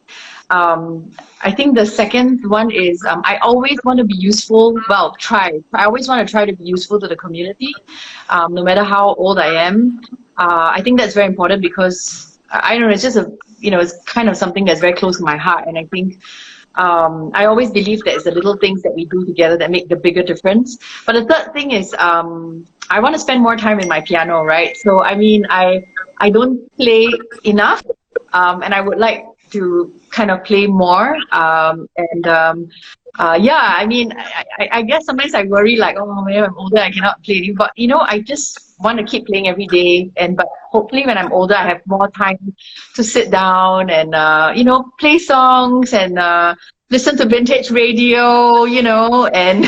I think the second one is I always want to be useful. Well, I always want to try to be useful to the community, no matter how old I am. I think that's very important because I don't know. It's just it's kind of something that's very close to my heart, and I think. I always believe that it's the little things that we do together that make the bigger difference. But the third thing is I want to spend more time in my piano, right? So I mean, I don't play enough, and I would like to kind of play more. I mean, I guess sometimes I worry like, oh, when I'm older, I cannot play anymore. But I just want to keep playing every day. But hopefully, when I'm older, I have more time to sit down and play songs and listen to vintage radio, and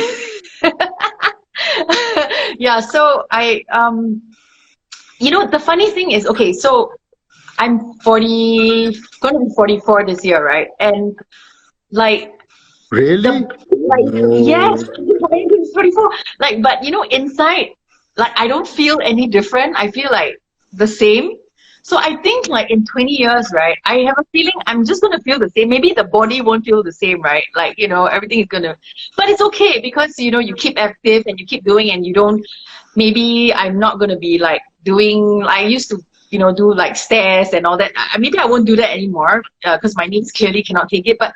yeah. So the funny thing is, okay, so I'm going to be 44 this year, right? And like. Really? Yes, 44. Like, but inside, like, I don't feel any different. I feel like the same. So I think like in 20 years, right, I have a feeling I'm just going to feel the same. Maybe the body won't feel the same, right? Like, everything is going to, but it's okay because, you keep active and you keep doing and you don't, maybe I'm not going to be like doing, I used to, do like stairs and all that. Maybe I won't do that anymore because my knees clearly cannot take it. But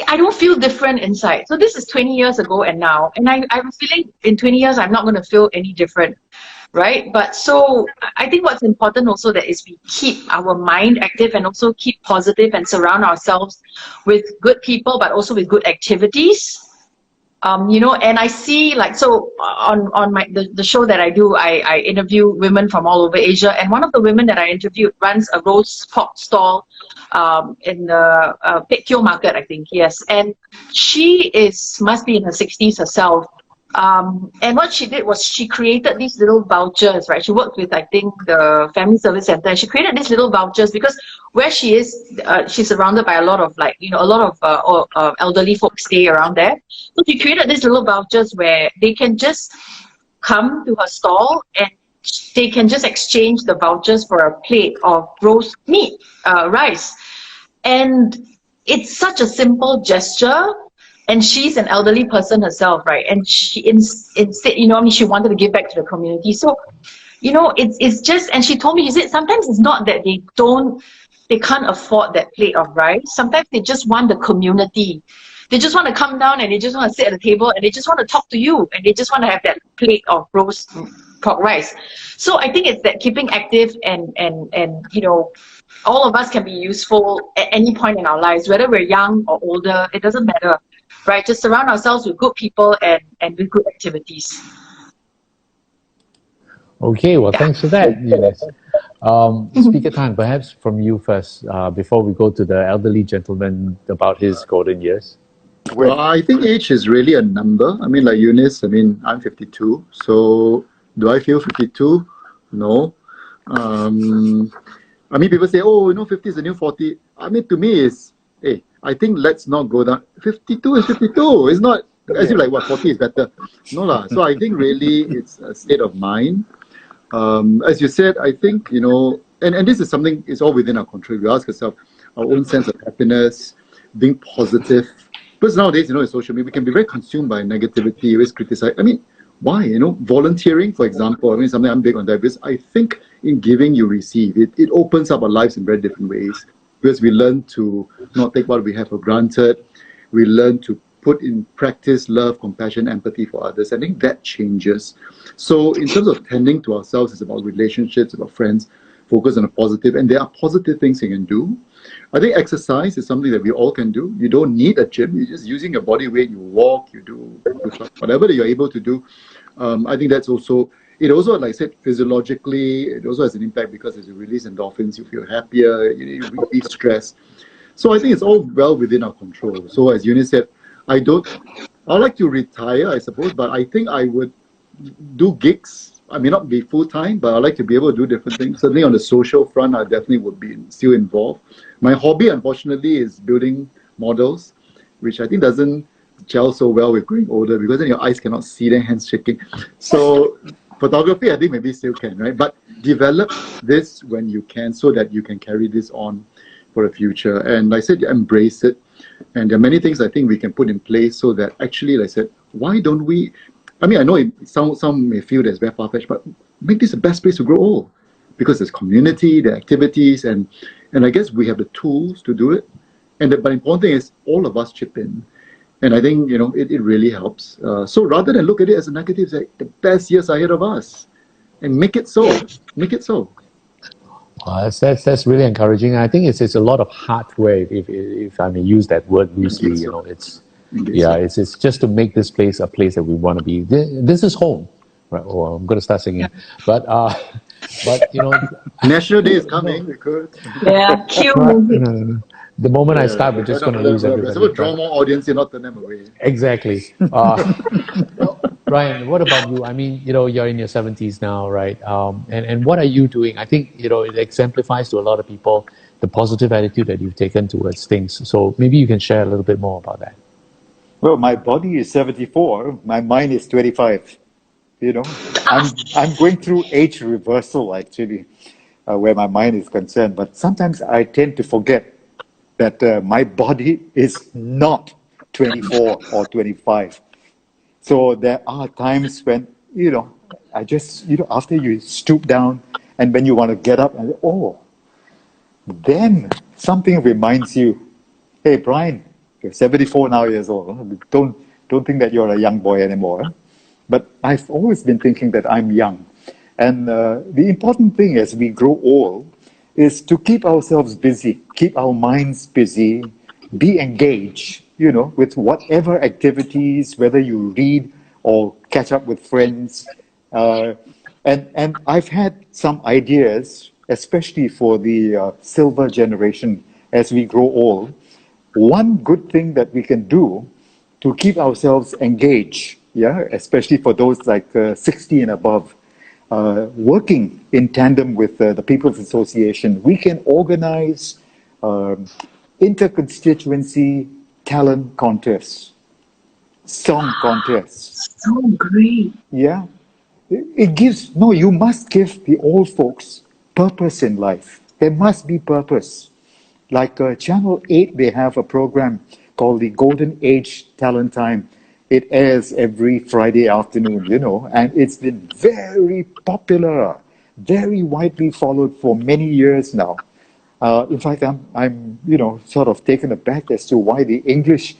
I don't feel different inside. So this is 20 years ago and now. And I have a feeling in 20 years, I'm not going to feel any different, right? But so I think what's important also that is we keep our mind active and also keep positive and surround ourselves with good people, but also with good activities. And I see like, so on the show that I do, I interview women from all over Asia. And one of the women that I interviewed runs a roast pork stall in the Pek Kio market, I think, yes. And she must be in her 60s herself. And what she did was she created these little vouchers, right? She worked with, I think, the Family Service Center. She created these little vouchers because where she is, she's surrounded by a lot of elderly folks stay around there. So she created these little vouchers where they can just come to her stall and they can just exchange the vouchers for a plate of roast meat, rice. And it's such a simple gesture. And she's an elderly person herself, right? And she instead, she wanted to give back to the community. So, it's just, and she told me, she said, sometimes it's not that they can't afford that plate of rice. Sometimes they just want the community. They just want to come down and they just want to sit at the table and they just want to talk to you and they just want to have that plate of roast pork rice. So I think it's that keeping active and all of us can be useful at any point in our lives, whether we're young or older, it doesn't matter. Right, just surround ourselves with good people and with good activities. Okay, well, thanks for that, Eunice. Speaker Tan, perhaps from you first, before we go to the elderly gentleman about his golden years. Well, I think age is really a number. I mean, like Eunice, I'm 52. So do I feel 52? No. People say, 50 is the new 40. To me, it's, hey, I think let's not go down. 52 is 52. It's not as if like 40 is better. No lah. So I think really it's a state of mind. As you said, I think, and this is something, it's all within our control. We ask ourselves our own sense of happiness, being positive. Because nowadays, in social media, we can be very consumed by negativity, always criticize. Why? Volunteering, for example, something I'm big on that because I think in giving, you receive. It opens up our lives in very different ways. Because we learn to not take what we have for granted. We learn to put in practice love, compassion, empathy for others. I think that changes. So in terms of tending to ourselves, it's about relationships, about friends, focus on the positive. And there are positive things you can do. I think exercise is something that we all can do. You don't need a gym. You're just using your body weight. You walk, you do whatever that you're able to do. I think that's also... It also, like I said, physiologically, it also has an impact because as you release endorphins, you feel happier, you relieve stress. So I think it's all well within our control. So as Eunice said, I'd like to retire, I suppose, but I think I would do gigs. I may not be full-time, but I'd like to be able to do different things. Certainly on the social front, I definitely would be still involved. My hobby, unfortunately, is building models, which I think doesn't gel so well with growing older because then your eyes cannot see, then hands shaking. So photography, I think maybe still can, right? But develop this when you can so that you can carry this on for the future. And like I said, embrace it. And there are many things I think we can put in place so that actually, like I said, why don't we? I mean, I know some may feel that's very far-fetched, but make this the best place to grow old, because there's community, the activities, and I guess we have the tools to do it. But the important thing is all of us chip in. And I think, it really helps. So rather than look at it as a negative, say the best years are ahead of us. And make it so. Make it so. That's really encouraging. I think it's a lot of hardware, if I may use that word loosely. It's just to make this place a place that we want to be. This is home, right? Oh, I'm going to start singing, but National Day is coming. Because cue music. No. The moment I start, we're just going to lose everybody. So we'll draw more audience and not turn them away. Exactly. Brian, what about you? I mean, you're in your 70s now, right? And what are you doing? I think, it exemplifies to a lot of people the positive attitude that you've taken towards things. So maybe you can share a little bit more about that. Well, my body is 74. My mind is 25. I'm going through age reversal, actually, where my mind is concerned. But sometimes I tend to forget that my body is not 24 or 25. So there are times when, I just, after you stoop down and when you want to get up and, then something reminds you, hey, Brian, you're 74 now years old. Don't think that you're a young boy anymore. But I've always been thinking that I'm young. And the important thing as we grow old is to keep ourselves busy, keep our minds busy, be engaged, with whatever activities, whether you read or catch up with friends. And I've had some ideas, especially for the silver generation as we grow old. One good thing that we can do to keep ourselves engaged, especially for those like 60 and above, working in tandem with the People's Association, we can organize inter-constituency talent contests, song contests. So great. Yeah. You must give the old folks purpose in life. There must be purpose. Like Channel 8, they have a program called the Golden Age Talent Time. It airs every Friday afternoon, and it's been very popular, very widely followed for many years now. In fact, I'm sort of taken aback as to why the English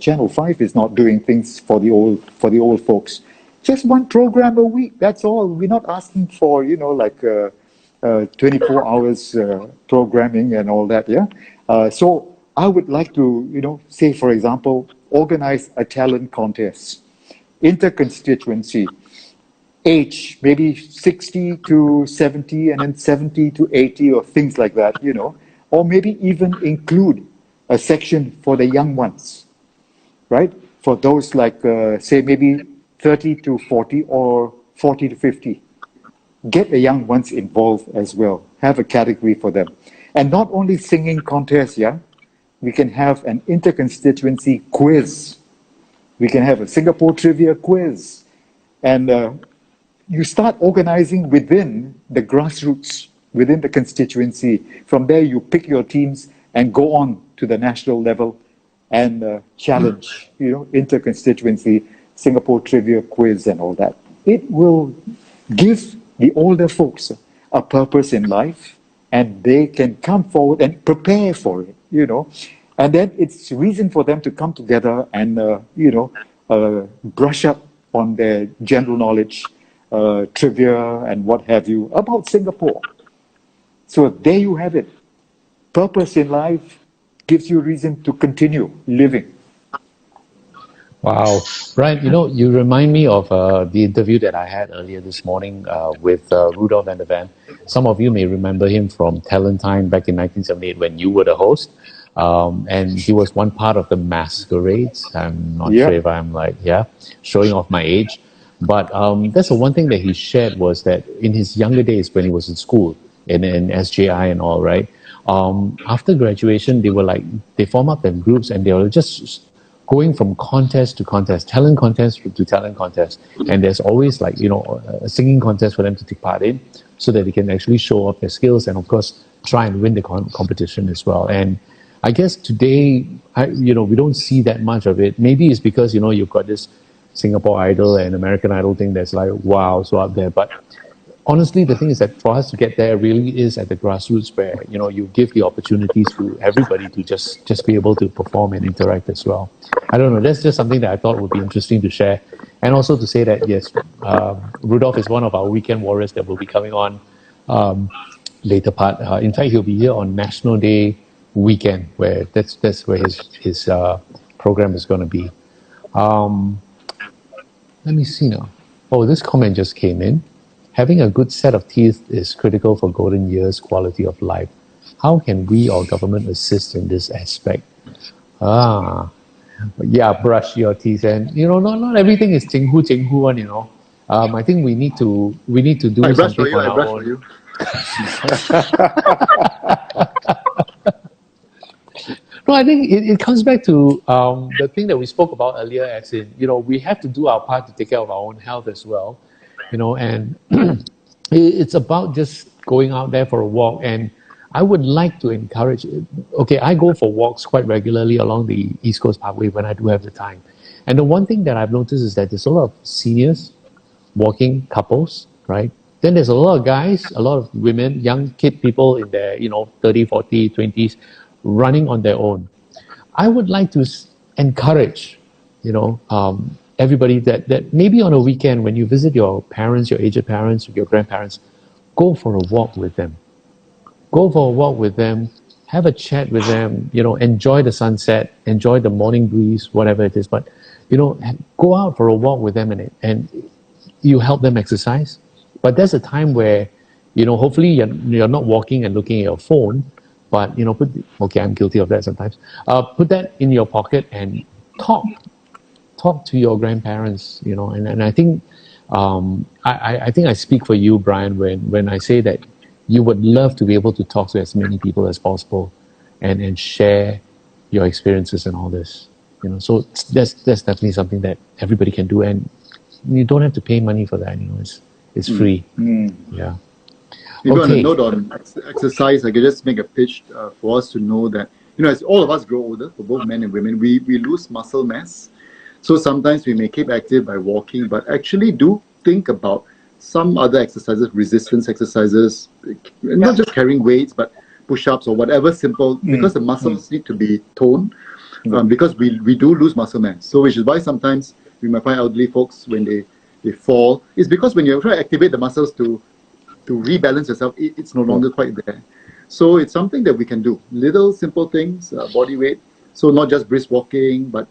Channel 5 is not doing things for the old folks. Just one program a week, that's all. We're not asking for, 24 hours programming and all that, So I would like to, say, for example, organize a talent contest, inter-constituency, age, maybe 60 to 70 and then 70 to 80 or things like that, or maybe even include a section for the young ones, right? For those like, say, maybe 30 to 40 or 40 to 50. Get the young ones involved as well. Have a category for them. And not only singing contests, we can have an inter-constituency quiz. We can have a Singapore trivia quiz. And you start organizing within the grassroots, within the constituency. From there, you pick your teams and go on to the national level and challenge, inter-constituency, Singapore trivia quiz and all that. It will give the older folks a purpose in life, and they can come forward and prepare for it, And then it's reason for them to come together and, brush up on their general knowledge, trivia and what have you about Singapore. So there you have it. Purpose in life gives you reason to continue living. Wow. Brian, you remind me of the interview that I had earlier this morning with Rudolph van der Van. Some of you may remember him from Talent Time back in 1978 when you were the host. And he was one part of the Masquerades. I'm not sure if I'm showing off my age. But that's the one thing that he shared was that in his younger days when he was in school, in SJI and all, right? After graduation, they form up in groups and they were just going from contest to contest, talent contest to talent contest. And there's always like, a singing contest for them to take part in so that they can actually show off their skills and of course try and win the competition as well. And I guess today, we don't see that much of it. Maybe it's because, you've got this Singapore Idol and American Idol thing that's like, wow, so up there. But honestly, the thing is that for us to get there really is at the grassroots where, you give the opportunities to everybody to just be able to perform and interact as well. I don't know, that's just something that I thought would be interesting to share. And also to say that, yes, Rudolph is one of our weekend warriors that will be coming on later part. In fact, he'll be here on National Day weekend, where that's where his program is going to be. Let me see now. Oh, this comment just came in. Having a good set of teeth is critical for golden years quality of life. How can we or government assist in this aspect? Yeah, brush your teeth, and not everything is jinghu one. I think we need to do something on our own. No, I think it comes back to the thing that we spoke about earlier, as in, we have to do our part to take care of our own health as well, and it's about just going out there for a walk. And I would like to encourage, I go for walks quite regularly along the East Coast Parkway when I do have the time. And the one thing that I've noticed is that there's a lot of seniors walking, couples, right? Then there's a lot of guys, a lot of women, young people in their, 30, 40, 20s, running on their own. I would like to encourage, everybody that maybe on a weekend when you visit your parents, your aged parents, your grandparents, go for a walk with them. Go for a walk with them, have a chat with them, enjoy the sunset, enjoy the morning breeze, whatever it is. But, go out for a walk with them and you help them exercise. But there's a time where, hopefully you're not walking and looking at your phone, but, I'm guilty of that sometimes. Put that in your pocket and talk to your grandparents, and I think, I think I speak for you, Brian, when I say that you would love to be able to talk to as many people as possible and share your experiences and all this, so that's definitely something that everybody can do, and you don't have to pay money for that, it's free. Yeah. Maybe on a note on exercise, I could just make a pitch for us to know that, as all of us grow older, for both men and women, we lose muscle mass. So sometimes we may keep active by walking, but actually do think about some other exercises, resistance exercises, not just carrying weights, but push-ups or whatever simple, because the muscles need to be toned, because we do lose muscle mass. So which is why sometimes we might find elderly folks when they fall, it's because when you try to activate the muscles to rebalance yourself, it's no longer quite there. So it's something that we can do. Little simple things, body weight. So not just brisk walking, but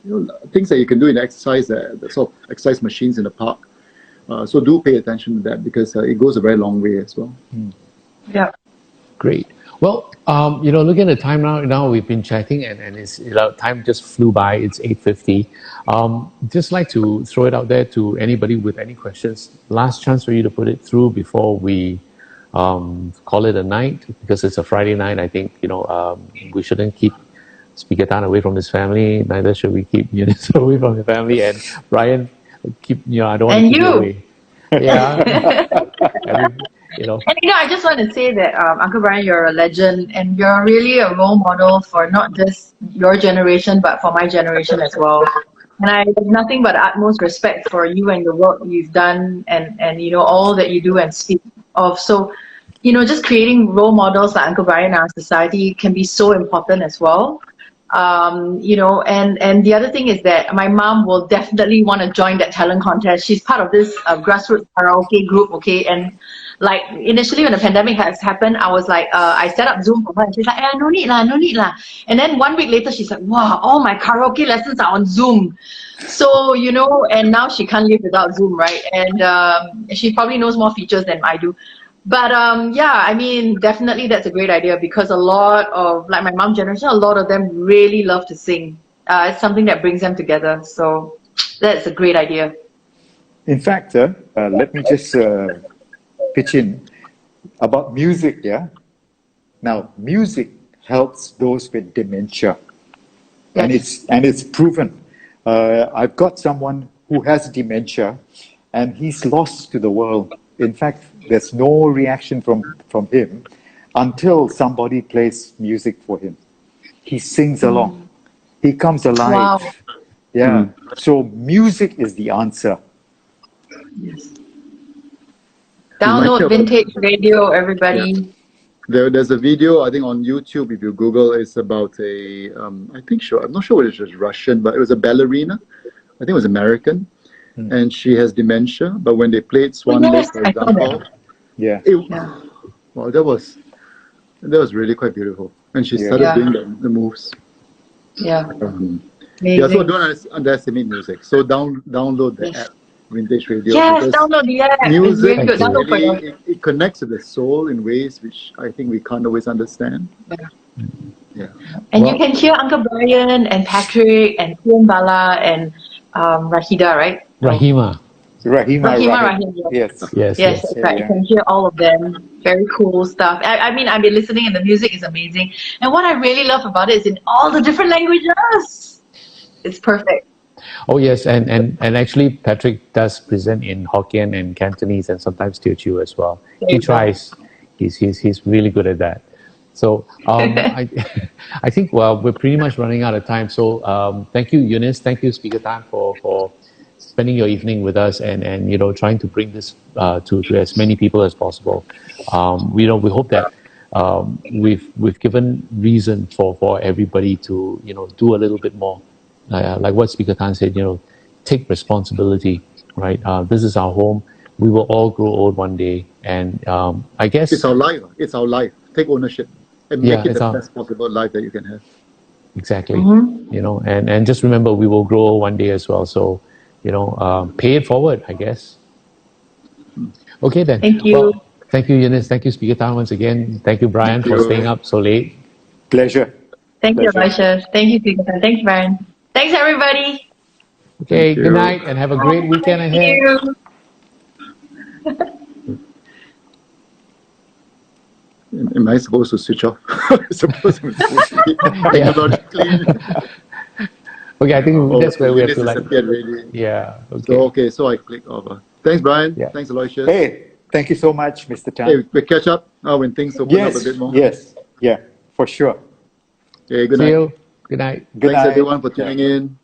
things that you can do in exercise, the sort of exercise machines in the park. So do pay attention to that, because it goes a very long way as well. Yeah. Great. Well, looking at the time now we've been chatting and it's, time just flew by. It's 8:50. Just like to throw it out there to anybody with any questions. Last chance for you to put it through before we call it a night, because it's a Friday night. I think, we shouldn't keep Speaker Tan away from his family. Neither should we keep Eunice away from the family. And Brian, I don't want to keep you away. Yeah. And I just want to say that Uncle Brian, you're a legend, and you're really a role model for not just your generation, but for my generation as well. And I have nothing but utmost respect for you and the work you've done, and all that you do and speak of. So, just creating role models like Uncle Brian in our society can be so important as well. And the other thing is that my mom will definitely want to join that talent contest. She's part of this grassroots karaoke group, and like initially when the pandemic has happened, I was like, I set up Zoom for her, and she's like, no need lah. And then 1 week later, she's like, wow, all my karaoke lessons are on Zoom. So, and now she can't live without Zoom, right? And she probably knows more features than I do. But definitely that's a great idea, because a lot of, like my mom's generation, a lot of them really love to sing. It's something that brings them together. So that's a great idea. In fact, let me just pitch in about music, yeah? Now, music helps those with dementia. Yes. And it's proven. I've got someone who has dementia, and he's lost to the world. In fact, there's no reaction from him until somebody plays music for him. He sings along. He comes alive. Wow. Yeah. So music is the answer. Download Vintage Radio, everybody. There's a video, I think, on YouTube. If you Google, it's about I'm not sure whether it was Russian, but it was a ballerina. I think it was American, and she has dementia. But when they played Swan Lake, for I saw example, that. wow, that was really quite beautiful. And she started doing the moves. Yeah. Yeah, so don't underestimate music. So download the app, Vintage Radio. Yes, because download the app. It's music really good. Download for your... it connects to the soul in ways which I think we can't always understand. Yeah. And you can hear Uncle Brian and Patrick and Tian Bala and Rahida, right? Rahima. Rahim. Yes. Yes, that's right. You can hear all of them. Very cool stuff. I mean, I've been listening and the music is amazing. And what I really love about it is in all the different languages. It's perfect. Oh yes, and actually Patrick does present in Hokkien and Cantonese and sometimes Teochew as well. He tries. He's really good at that. So I think we're pretty much running out of time. So thank you, Eunice. Thank you, Speaker Tan, for spending your evening with us and trying to bring this to as many people as possible. We hope that we've given reason for everybody to do a little bit more. Like what Speaker Tan said, take responsibility, right? This is our home. We will all grow old one day, and I guess it's our life. It's our life. Take ownership and make it the best possible life that you can have. Exactly. And just remember, we will grow old one day as well. So, pay it forward, I guess. Okay then. Thank you. Well, thank you, Eunice. Thank you, Speaker Tan, once again. Thank you, Brian, for staying up so late. Pleasure. Thank you, Aloysius. Thank you, Speaker Tan. Thanks, Brian. Thanks, everybody. Okay, good night and have a great weekend ahead. Am I supposed to switch off? Supposed to technologically. Okay, I think that's where we have to really. Yeah. Okay. So I click over. Thanks, Brian. Yeah. Thanks, Aloysius. Hey, thank you so much, Mr. Tan. Hey, we catch up when things open up a bit more. Yes, yeah, for sure. Okay, good See night. you. Good night. Good Thanks night. everyone for tuning in.